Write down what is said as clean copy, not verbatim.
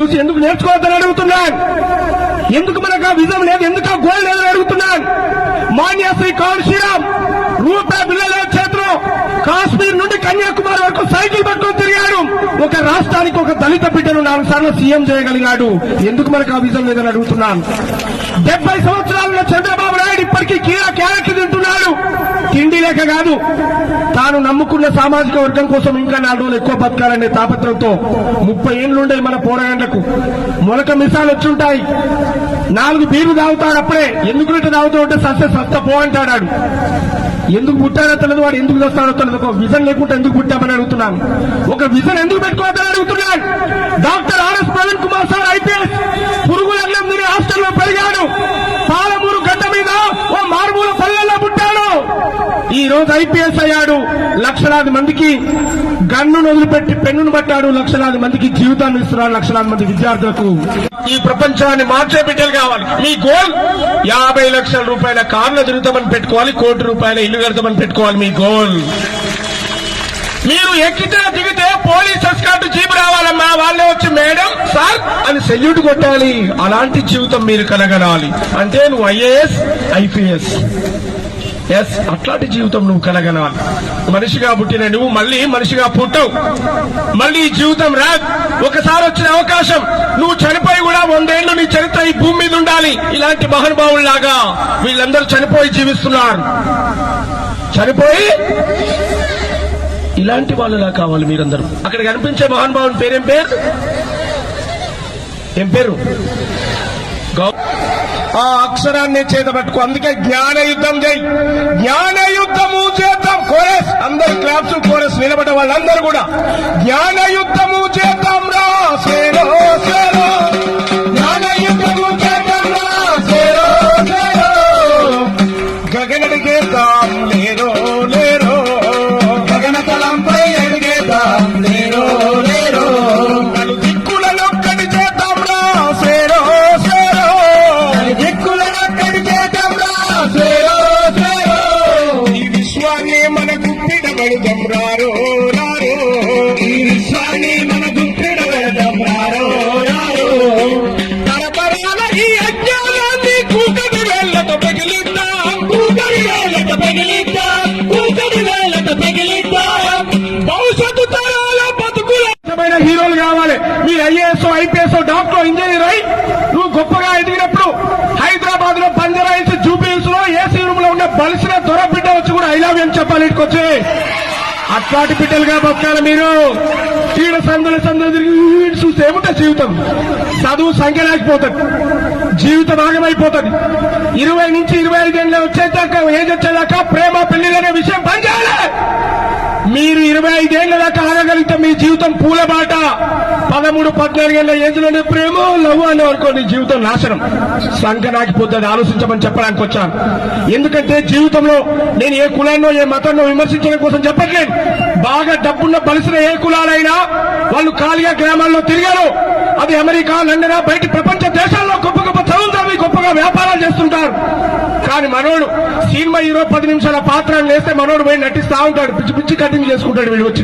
చూసి ఎందుకు నేర్చుకోవద్దని అడుగుతున్నాను. ఎందుకు మనకు ఆ విజన్ లేదు, ఎందుకు ఆ గోల్ లేదని అడుగుతున్నాను. మాన్యశ్రీ కాన్ శ్రీరామ్ రూపాయి బిల్లల చేతిలో కాశ్మీర్ నుండి కన్యాకుమారి వరకు సైకిల్ పట్టుకొని తిరిగాడు. ఒక రాష్ట్రానికి ఒక దళిత బిడ్డను 4 సార్లు సీఎం చేయగలిగాడు. ఎందుకు మనకు ఆ విజన్ లేదని అడుగుతున్నాను. 70 సంవత్సరాలలో చంద్రబాబు నాయుడు ఇప్పటికీ క్యారెట్ తింటున్నాడు. తిండి లేక కాదు, తాను నమ్ముకున్న సామాజిక వర్గం కోసం ఇంకా 4 రోజులు ఎక్కువ బతకాలనే తాపత్రంతో 30 ఏళ్లుండే మన పోరాటంలకు మొలక మిసాలు వచ్చుంటాయి. 4 బీర్లు తాగుతాడు. అప్పుడే ఎందుకు తాగుతూ ఉంటే సస్త పో అంటాడు. ఎందుకు పుట్టాడో తెలియదు, వాడు ఎందుకు వస్తాడో తెలియదు. ఒక విజన్ లేకుండా ఎందుకు పుట్టామని అడుగుతున్నాను. ఒక విజన్ ఎందుకు పెట్టుకోవద్దని అడుగుతున్నాను. Doctor RS Praveen Kumar sir IPS పురుగులన్నం తిని హాస్టల్లో పెరిగాడు. పాలమూరు గడ్డ మీద ఓ మారుమూల పల్లెల్లో పుట్టాడు. ఈ రోజు ఐపీఎస్ అయ్యాడు. లక్షలాది మందికి గన్నును వదిలిపెట్టి పెన్నును పట్టాడు. లక్షలాది మందికి జీవితాన్ని ఇస్తున్నాడు. లక్షలాది మంది విద్యార్థులకు ఈ ప్రపంచాన్ని మార్చే బిడ్డలు కావాలి. మీ గోల్ 50 లక్షల రూపాయల కార్లు తిరుగుతామని పెట్టుకోవాలి, 1 కోటి రూపాయల ఇల్లు కడతామని పెట్టుకోవాలి. మీ గోల్ మీరు ఎక్కితే దిగితే పోలీస్ ఎస్కార్ట్ జీప్ రావాలమ్మా, వాళ్ళే వచ్చి మేడం సార్ అని సెల్యూట్ కొట్టాలి. అలాంటి జీవితం మీరు కలగనాలి. అంటే నువ్వు ఐఏఎస్ ఐపీఎస్ అట్లాంటి జీవితం నువ్వు కలగనాలి. మనిషిగా పుట్టిన నువ్వు మళ్ళీ మనిషిగా పుట్టవు. మళ్ళీ ఈ జీవితం రాదు. ఒకసారి వచ్చిన అవకాశం, నువ్వు చనిపోయి కూడా 100 ఏళ్లు నీ చరిత్ర ఈ భూమి మీద ఉండాలి. ఇలాంటి మహానుభావుల్లాగా వీళ్ళందరూ చనిపోయి జీవిస్తున్నారు. చనిపోయి ఇలాంటి వాళ్ళలా కావాలి మీరందరూ. అక్కడ కనిపించే మహానుభావుని పేరేం పేరు? ఏం పేరు? ఆ అక్షరాన్ని చేతబట్టుకో. అందుకే జ్ఞాన యుద్ధం చేయి. జ్ఞాన యుద్ధము చేద్దాం. కోరస్ అందరు క్లాప్స్ కోరస్ నిలబడ్డ వాళ్ళందరూ కూడా జ్ఞాన యుద్ధము చేద్దాం రా సేరో సేరో. జ్ఞాన యుద్ధము చేద్దాం రా సేరో సేరో. గగనడిగేద్దాం లేరో లేరో. గగన తలంపై అడిగేద్దాం లేరో లేరో. నలు దిక్కులనొక్కటి చేద్దాం రా సేరో సేరో. దిక్కులనొక్కటి చేద్దాం రా సేరో సేరో. ఈ విశ్వాన్ని మన గుప్పిడబెడదాం రారో రారో. ఈ విశ్వాన్ని మన గుప్పిడబెడదాం రారో రారో. తరతరాల ఈ అజ్ఞానాన్ని కూకటి వేళ్లతో పగిలిద్దాం. కూకటి వేళ్లతో పగిలిద్దాం. కూకటి వేళ్లతో పగిలిద్దాం. భవిష్యత్తు తరాల బతుకుల హీరోలు కావాలి. మీ ఐఏఎస్ ఐపీఎస్ డాక్టర్ ఇంజనీర్ అయి నువ్వు గొప్పగా ఎదిగినప్పుడు హైదరాబాద్ లో బంజారాయిల్స్ జూబిలీస్ లో ఏసీ రూమ్ లో ఉన్న బలిసిన దొర బిడ్డ వచ్చి కూడా ఐ లవ్ యూ అని చెప్పాలి. ఇటుకొచ్చి అట్లాంటి బిడ్డలుగా బతకాలి మీరు. చీడ సందులు తిరిగి చూస్తే ఏముంటే జీవితం చదువు సంఖ్య లేకపోతుంది, జీవితం ఆగమైపోతుంది. 20 నుంచి 25 ఏళ్ళు వచ్చేదాకా ఏజ్ వచ్చేదాకా ప్రేమ పెళ్లిలనే విషయం బంద్ చేయాలి. మీరు 25 ఏళ్ల దాకా ఆగగలిగితే మీ జీవితం పూలబాట. 13, 14 ఏళ్ల ఏజ్లోనే ప్రేమ లవ్ అని అనుకోండి, జీవితం నాశనం, సంకనాకిపోతుంది. ఆలోచించమని చెప్పడానికి వచ్చాను. ఎందుకంటే జీవితంలో నేను ఏ కులాన్నో ఏ మతాన్నో విమర్శించడం కోసం చెప్పట్లేదు. బాగా డబ్బున్న బలిసిన ఏ కులాలైనా వాళ్ళు ఖాళీగా గ్రామాల్లో తిరిగారు. అది అమెరికా, లండన్, బయట ప్రపంచ దేశాల్లో గొప్ప గొప్ప చదువుతారు, గొప్పగా వ్యాపారాలు చేస్తుంటారు. కానీ మనోడు సినిమా హీరో 10 నిమిషాల పాత్రను వేస్తే మనోడు పోయి నటిస్తా ఉంటాడు. పిచ్చి పిచ్చి కటింగ్ చేసుకుంటాడు వీళ్ళు వచ్చి.